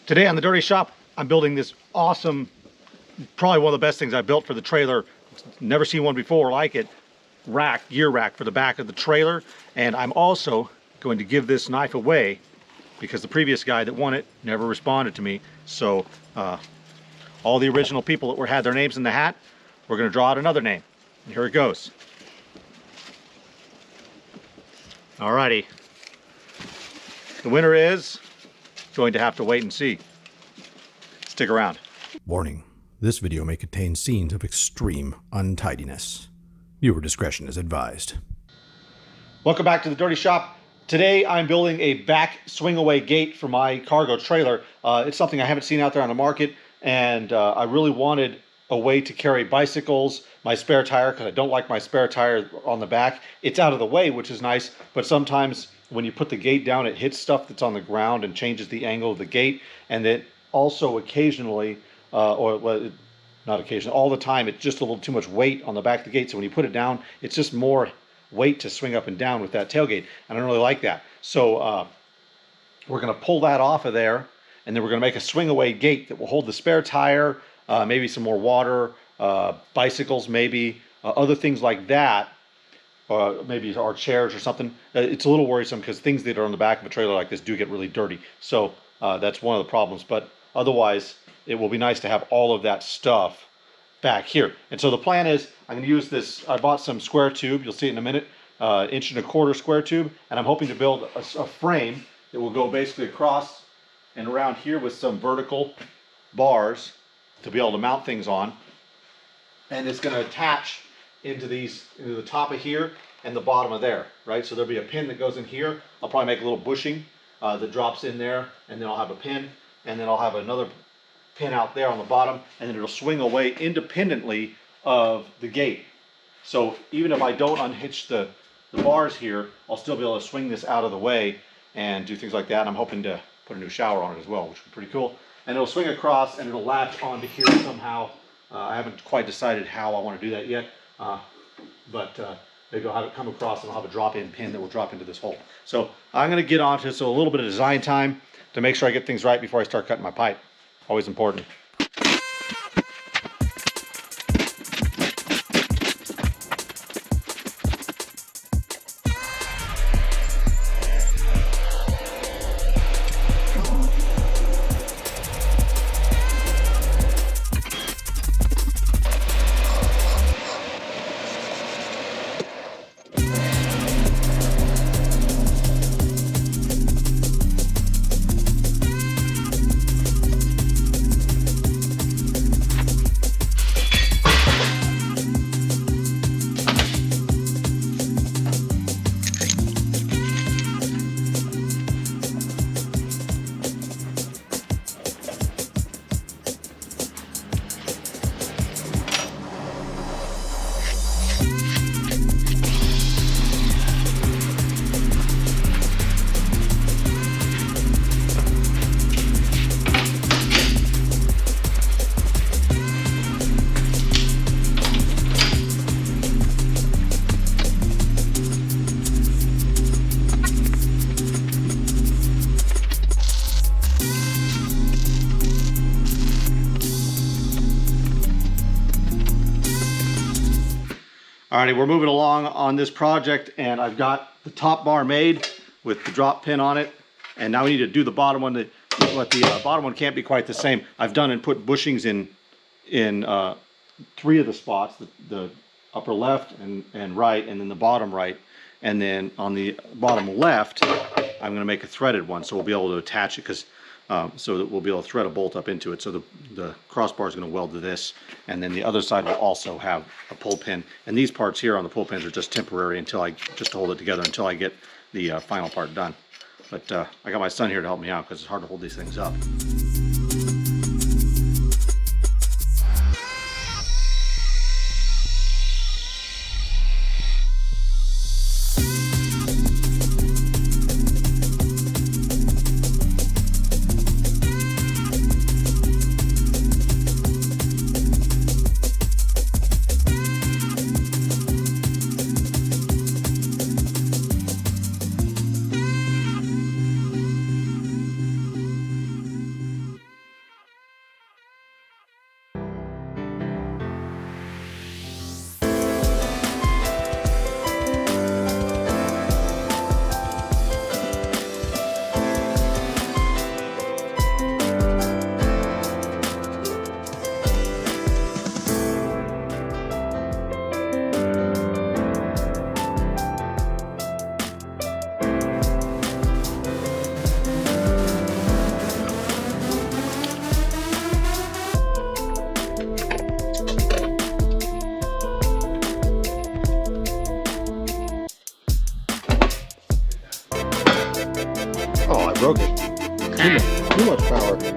Today on the Dirty Shop, I'm building this awesome, probably one of the best things I built for the trailer. Never seen one before like it. Gear rack for the back of the trailer. And I'm also going to give this knife away because the previous guy that won it never responded to me. So all the original people that had their names in the hat, we're going to draw out another name. And here it goes. Alrighty. The winner is going to have to wait and see. Stick around. Warning, this video may contain scenes of extreme untidiness. Viewer discretion is advised. Welcome back to the Dirty Shop. Today I'm building a back swing away gate for my cargo trailer. It's something I haven't seen out there on the market, and I really wanted a way to carry bicycles, my spare tire, because I don't like my spare tire on the back. It's out of the way, which is nice, but sometimes when you put the gate down, it hits stuff that's on the ground and changes the angle of the gate. And it also occasionally, not occasionally, all the time, it's just a little too much weight on the back of the gate. So when you put it down, it's just more weight to swing up and down with that tailgate. And I don't really like that. So we're gonna pull that off of there, and then we're gonna make a swing away gate that will hold the spare tire, maybe some more water, bicycles, maybe other things like that. Maybe our chairs or something. It's a little worrisome because things that are on the back of a trailer like this do get really dirty. So that's one of the problems. But otherwise, it will be nice to have all of that stuff back here. And so the plan is I'm going to use this. I bought some square tube. You'll see it in a minute. 1.25" square tube. And I'm hoping to build a frame that will go basically across and around here with some vertical bars to be able to mount things on. And it's going to attach into the top of here and the bottom of there, right? So there'll be a pin that goes in here. I'll probably make a little bushing that drops in there, and then I'll have a pin, and then I'll have another pin out there on the bottom, and then it'll swing away independently of the gate. So even if I don't unhitch the bars here, I'll still be able to swing this out of the way and do things like that. And I'm hoping to put a new shower on it as well, which would be pretty cool. And it'll swing across and it'll latch onto here somehow. I haven't quite decided how I want to do that yet. But maybe I'll have it come across and I'll have a drop-in pin that will drop into this hole. So I'm going to get onto this, so a little bit of design time to make sure I get things right before I start cutting my pipe. Always important. Alrighty, we're moving along on this project, and I've got the top bar made with the drop pin on it, and now we need to do the bottom one. The bottom one can't be quite the same. I've done and put bushings in 3 of the spots, the upper left and right, and then the bottom right, and then on the bottom left, I'm going to make a threaded one, so we'll be able to attach it because so that we'll be able to thread a bolt up into it. So the crossbar is going to weld to this, and then the other side will also have a pull pin. And these parts here on the pull pins are just temporary until just to hold it together until I get the final part done. But I got my son here to help me out because it's hard to hold these things up. horsepower.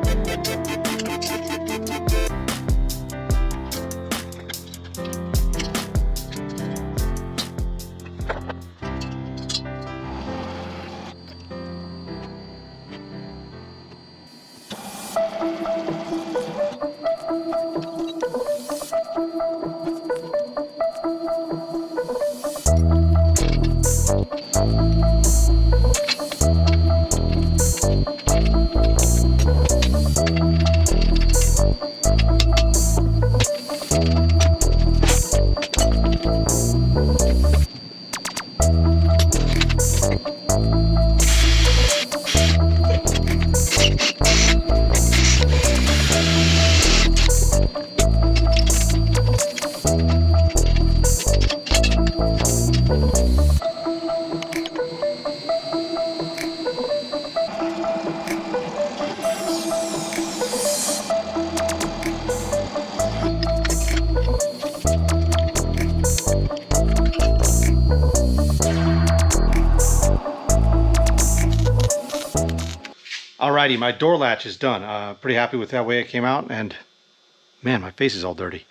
Alrighty, my door latch is done. Pretty happy with that way it came out, and man, my face is all dirty.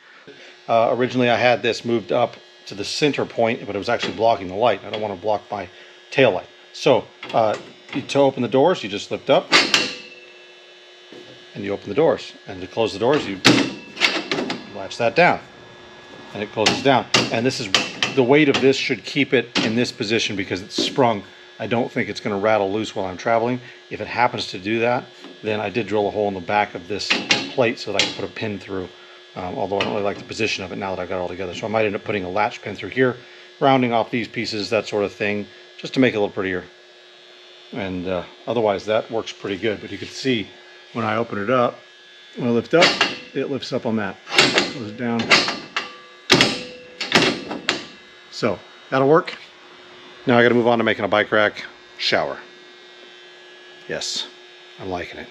Originally I had this moved up to the center point, but it was actually blocking the light. I don't want to block my tail light. So to open the doors, you just lift up and you open the doors. And to close the doors, you latch that down and it closes down. And this is the weight of this should keep it in this position because it's sprung. I don't think it's going to rattle loose while I'm traveling. If it happens to do that, then I did drill a hole in the back of this plate so that I can put a pin through. Although I don't really like the position of it now that I've got it all together. So I might end up putting a latch pin through here, rounding off these pieces, that sort of thing, just to make it a little prettier. And otherwise that works pretty good. But you can see when I open it up, when I lift up, it lifts up on that. Goes down. So that'll work. Now I got to move on to making a bike rack shower. Yes, I'm liking it.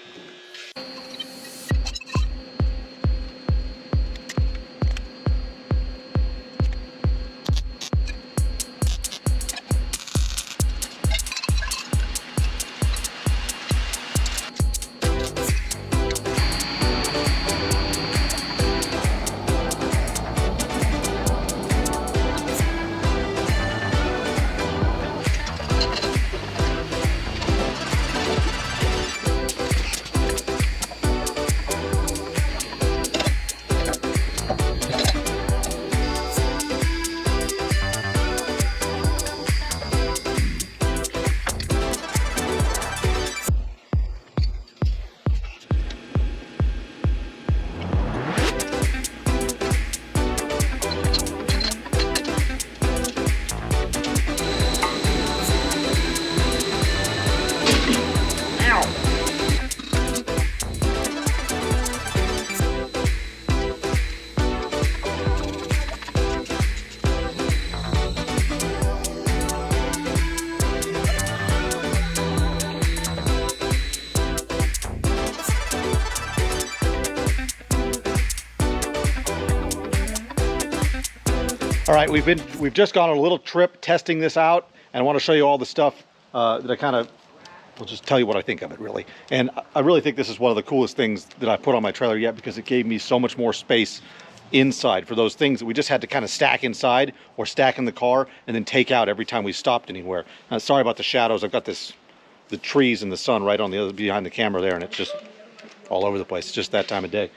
All right, we've just gone on a little trip testing this out, and I want to show you all the stuff that I'll just tell you what I think of it, really. And I really think this is one of the coolest things that I put on my trailer yet, because it gave me so much more space inside for those things that we just had to kind of stack inside or stack in the car and then take out every time we stopped anywhere. Sorry about the shadows. I've got the trees and the sun right on the other behind the camera there, and it's just all over the place. It's just that time of day.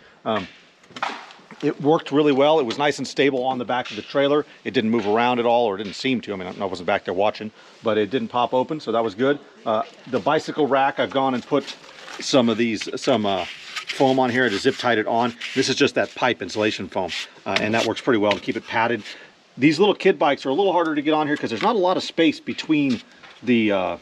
It worked really well. It was nice and stable on the back of the trailer. It didn't move around at all, or it didn't seem to. I mean, I wasn't back there watching, but it didn't pop open, so that was good. The bicycle rack, I've gone and put some foam on here to zip tied it on. This is just that pipe insulation foam, and that works pretty well to keep it padded. These little kid bikes are a little harder to get on here because there's not a lot of space between the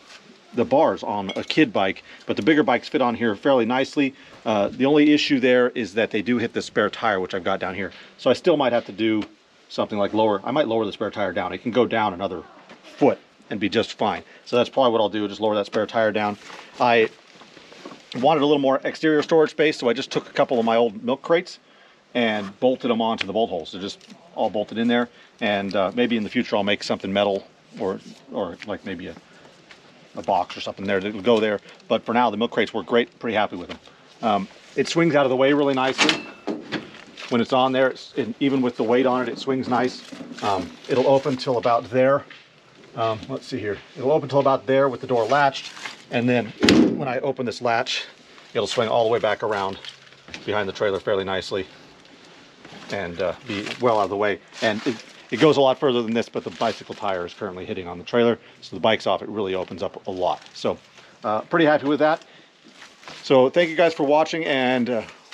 bars on a kid bike, but the bigger bikes fit on here fairly nicely. The only issue there is that they do hit the spare tire, which I've got down here. So I still might have to do something like I might lower the spare tire down. It can go down another foot and be just fine. So that's probably what I'll do, just lower that spare tire down. I wanted a little more exterior storage space, so I just took a couple of my old milk crates and bolted them onto the bolt holes. They're just all bolted in there, and maybe in the future I'll make something metal or like maybe a box or something there that will go there. But for now, the milk crates work great. Pretty happy with them. It swings out of the way really nicely. When it's on there, even with the weight on it, it swings nice. It'll open till about there. Let's see here. It'll open till about there with the door latched. And then when I open this latch, it'll swing all the way back around behind the trailer fairly nicely and be well out of the way. And it goes a lot further than this, but the bicycle tire is currently hitting on the trailer. So the bike's off, it really opens up a lot. So pretty happy with that. So thank you guys for watching, and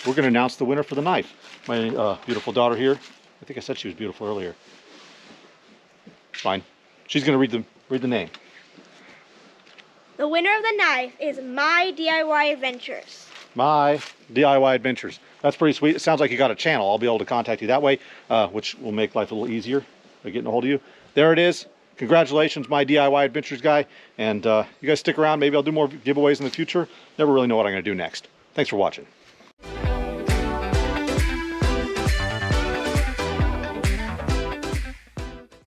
we're gonna announce the winner for the knife. My beautiful daughter here, I think I said she was beautiful earlier. It's fine. She's gonna read the name. The winner of the knife is My DIY Adventures. My DIY Adventures. That's pretty sweet. It sounds like you got a channel. I'll be able to contact you that way, which will make life a little easier by getting a hold of you. There it is. Congratulations, My DIY Adventures guy. And you guys stick around. Maybe I'll do more giveaways in the future. Never really know what I'm going to do next. Thanks for watching.